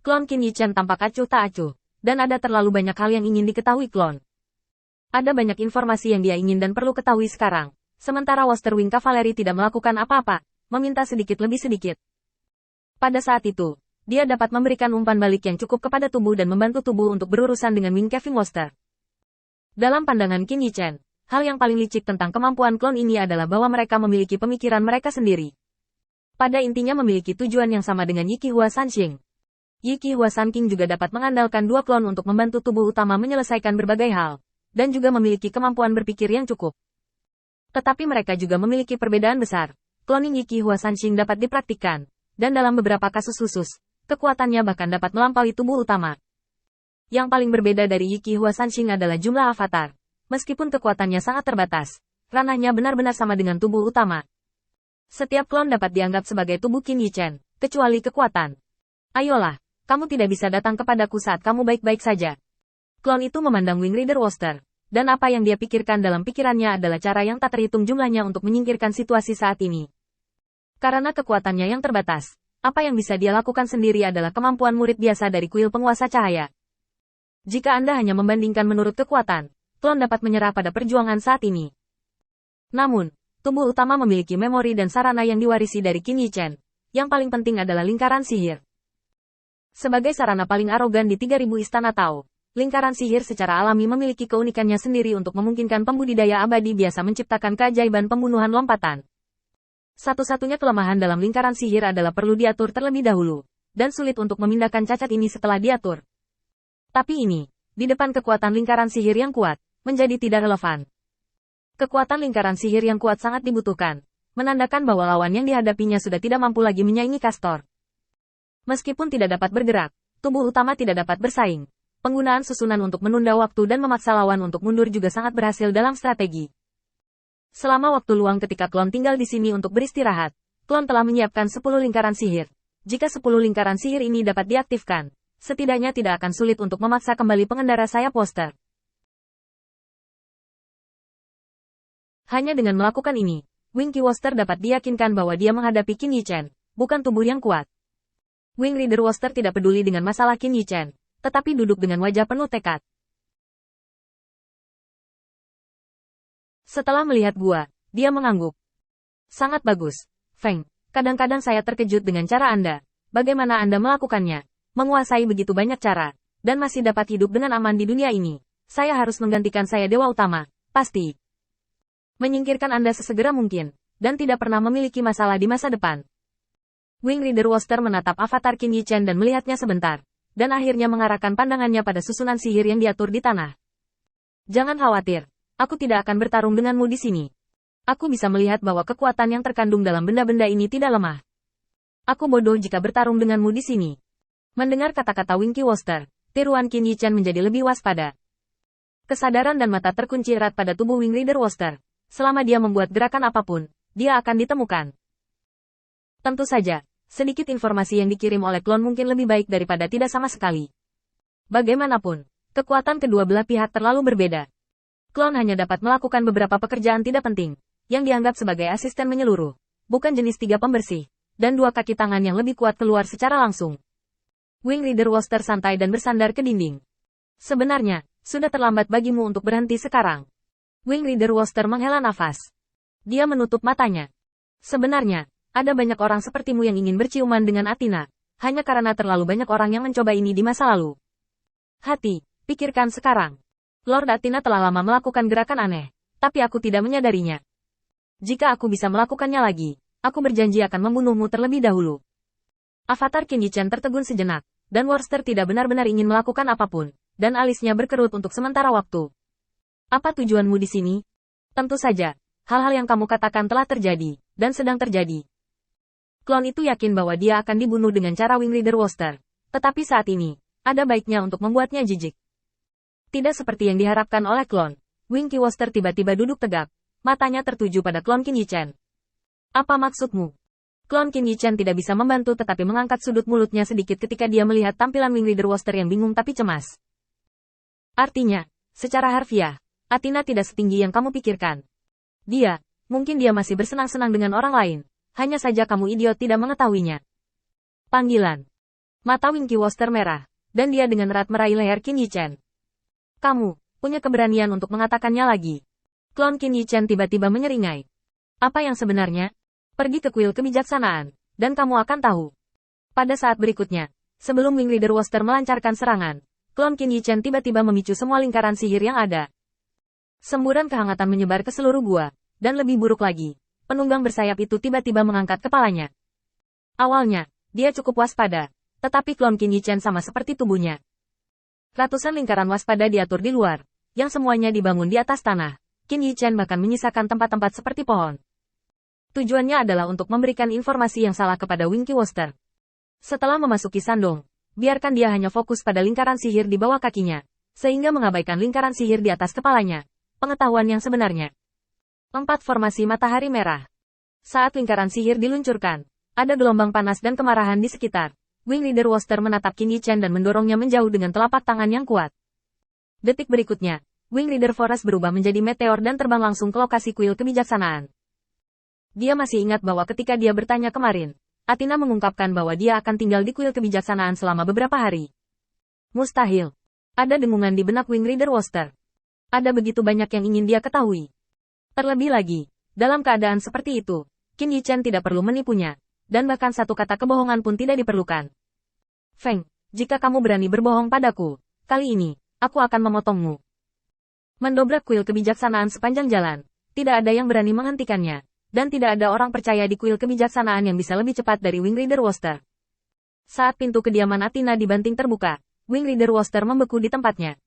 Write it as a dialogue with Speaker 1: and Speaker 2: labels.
Speaker 1: Klon Qin Yichen tampak acuh tak acuh, dan ada terlalu banyak hal yang ingin diketahui klon. Ada banyak informasi yang dia ingin dan perlu ketahui sekarang, sementara Woster Wing Cavalry tidak melakukan apa-apa, meminta sedikit lebih sedikit. Pada saat itu, dia dapat memberikan umpan balik yang cukup kepada tubuh dan membantu tubuh untuk berurusan dengan Wing Kevin Woster. Dalam pandangan Qin Yichen, hal yang paling licik tentang kemampuan klon ini adalah bahwa mereka memiliki pemikiran mereka sendiri. Pada intinya memiliki tujuan yang sama dengan Yi Qihua Sanqing. Yi Qihua Sanqing juga dapat mengandalkan dua klon untuk membantu tubuh utama menyelesaikan berbagai hal, dan juga memiliki kemampuan berpikir yang cukup. Tetapi mereka juga memiliki perbedaan besar. Cloning Yi Qihua Sanqing dapat dipraktikkan, dan dalam beberapa kasus khusus, kekuatannya bahkan dapat melampaui tubuh utama. Yang paling berbeda dari Yi Qihua Sanqing adalah jumlah avatar. Meskipun kekuatannya sangat terbatas, ranahnya benar-benar sama dengan tubuh utama. Setiap klon dapat dianggap sebagai tubuh Qin Yichen, kecuali kekuatan. Ayolah, kamu tidak bisa datang kepadaku saat kamu baik-baik saja. Klon itu memandang Wing Rider Woster, dan apa yang dia pikirkan dalam pikirannya adalah cara yang tak terhitung jumlahnya untuk menyingkirkan situasi saat ini. Karena kekuatannya yang terbatas, apa yang bisa dia lakukan sendiri adalah kemampuan murid biasa dari kuil penguasa cahaya. Jika Anda hanya membandingkan menurut kekuatan, klon dapat menyerah pada perjuangan saat ini. Namun, tubuh utama memiliki memori dan sarana yang diwarisi dari Qin Yichen. Yang paling penting adalah lingkaran sihir. Sebagai sarana paling arogan di 3000 istana Tao, lingkaran sihir secara alami memiliki keunikannya sendiri untuk memungkinkan pembudidaya abadi biasa menciptakan keajaiban pembunuhan lompatan. Satu-satunya kelemahan dalam lingkaran sihir adalah perlu diatur terlebih dahulu, dan sulit untuk memindahkan cacat ini setelah diatur. Tapi ini, di depan kekuatan lingkaran sihir yang kuat, menjadi tidak relevan. Kekuatan lingkaran sihir yang kuat sangat dibutuhkan, menandakan bahwa lawan yang dihadapinya sudah tidak mampu lagi menyaingi Castor. Meskipun tidak dapat bergerak, tubuh utama tidak dapat bersaing. Penggunaan susunan untuk menunda waktu dan memaksa lawan untuk mundur juga sangat berhasil dalam strategi. Selama waktu luang ketika klon tinggal di sini untuk beristirahat, klon telah menyiapkan 10 lingkaran sihir. Jika 10 lingkaran sihir ini dapat diaktifkan, setidaknya tidak akan sulit untuk memaksa kembali pengendara sayap Woster. Hanya dengan melakukan ini, Wing Qi Woster dapat diyakinkan bahwa dia menghadapi Qin Yichen, bukan tubuh yang kuat. Wing Rider Woster tidak peduli dengan masalah Qin Yichen, tetapi duduk dengan wajah penuh tekad. Setelah melihat gua, dia mengangguk. Sangat bagus, Feng. Kadang-kadang saya terkejut dengan cara Anda. Bagaimana Anda melakukannya? Menguasai begitu banyak cara, dan masih dapat hidup dengan aman di dunia ini. Saya harus menggantikan saya Dewa Utama, pasti. Menyingkirkan Anda sesegera mungkin, dan tidak pernah memiliki masalah di masa depan. Wing Rider Woster menatap avatar Qin Yichen dan melihatnya sebentar, dan akhirnya mengarahkan pandangannya pada susunan sihir yang diatur di tanah. Jangan khawatir, aku tidak akan bertarung denganmu di sini. Aku bisa melihat bahwa kekuatan yang terkandung dalam benda-benda ini tidak lemah. Aku bodoh jika bertarung denganmu di sini. Mendengar kata-kata Wing Qi Woster, tiruan Qin Yichen menjadi lebih waspada. Kesadaran dan mata terkunci erat pada tubuh Wing Rider Woster. Selama dia membuat gerakan apapun, dia akan ditemukan. Tentu saja, sedikit informasi yang dikirim oleh klon mungkin lebih baik daripada tidak sama sekali. Bagaimanapun, kekuatan kedua belah pihak terlalu berbeda. Klon hanya dapat melakukan beberapa pekerjaan tidak penting, yang dianggap sebagai asisten menyeluruh, bukan jenis 3 pembersih, dan 2 kaki tangan yang lebih kuat keluar secara langsung. Wing Rider Woster santai dan bersandar ke dinding. Sebenarnya, sudah terlambat bagimu untuk berhenti sekarang. Wing Rider Woster menghela nafas. Dia menutup matanya. Sebenarnya, ada banyak orang sepertimu yang ingin berciuman dengan Athena, hanya karena terlalu banyak orang yang mencoba ini di masa lalu. Hati, pikirkan sekarang. Lord Athena telah lama melakukan gerakan aneh, tapi aku tidak menyadarinya. Jika aku bisa melakukannya lagi, aku berjanji akan membunuhmu terlebih dahulu. Avatar Qin Yichen tertegun sejenak, dan Woster tidak benar-benar ingin melakukan apapun, dan alisnya berkerut untuk sementara waktu. Apa tujuanmu di sini? Tentu saja, hal-hal yang kamu katakan telah terjadi, dan sedang terjadi. Klon itu yakin bahwa dia akan dibunuh dengan cara Wing Rider Woster, tetapi saat ini, ada baiknya untuk membuatnya jijik. Tidak seperti yang diharapkan oleh klon, Wing Qi Woster tiba-tiba duduk tegak, matanya tertuju pada klon Qin Yichen. Apa maksudmu? Klon Qin Yichen tidak bisa membantu tetapi mengangkat sudut mulutnya sedikit ketika dia melihat tampilan Wing Rider Woster yang bingung tapi cemas. Artinya, secara harfiah, Athena tidak setinggi yang kamu pikirkan. Mungkin dia masih bersenang-senang dengan orang lain. Hanya saja kamu idiot tidak mengetahuinya. Panggilan. Mata Wing Qiwoster merah, dan dia dengan erat meraih leher Qin Yichen. Kamu, punya keberanian untuk mengatakannya lagi. Klon Qin Yichen tiba-tiba menyeringai. Apa yang sebenarnya? Pergi ke kuil kebijaksanaan, dan kamu akan tahu. Pada saat berikutnya, sebelum Wing Leader Woster melancarkan serangan, klon Qin Yichen tiba-tiba memicu semua lingkaran sihir yang ada. Semburan kehangatan menyebar ke seluruh gua, dan lebih buruk lagi, penunggang bersayap itu tiba-tiba mengangkat kepalanya. Awalnya, dia cukup waspada, tetapi klon Qin Yichen sama seperti tubuhnya. Ratusan lingkaran waspada diatur di luar, yang semuanya dibangun di atas tanah. Qin Yichen bahkan menyisakan tempat-tempat seperti pohon. Tujuannya adalah untuk memberikan informasi yang salah kepada Wing Qiwoster. Setelah memasuki sandung, biarkan dia hanya fokus pada lingkaran sihir di bawah kakinya, sehingga mengabaikan lingkaran sihir di atas kepalanya. Pengetahuan yang sebenarnya. 4 Formasi matahari merah. Saat lingkaran sihir diluncurkan, ada gelombang panas dan kemarahan di sekitar. Wing Leader Woster menatap Qin Yichen dan mendorongnya menjauh dengan telapak tangan yang kuat. Detik berikutnya, Wing Leader Forest berubah menjadi meteor dan terbang langsung ke lokasi kuil kebijaksanaan. Dia masih ingat bahwa ketika dia bertanya kemarin, Athena mengungkapkan bahwa dia akan tinggal di kuil kebijaksanaan selama beberapa hari. Mustahil. Ada dengungan di benak Wing Leader Woster. Ada begitu banyak yang ingin dia ketahui. Terlebih lagi, dalam keadaan seperti itu, Qin Yichen tidak perlu menipunya. Dan bahkan satu kata kebohongan pun tidak diperlukan. Feng, jika kamu berani berbohong padaku, kali ini, aku akan memotongmu. Mendobrak kuil kebijaksanaan sepanjang jalan, tidak ada yang berani menghentikannya, dan tidak ada orang percaya di kuil kebijaksanaan yang bisa lebih cepat dari Wing Leader Woster. Saat pintu kediaman Athena dibanting terbuka, Wing Leader Woster membeku di tempatnya.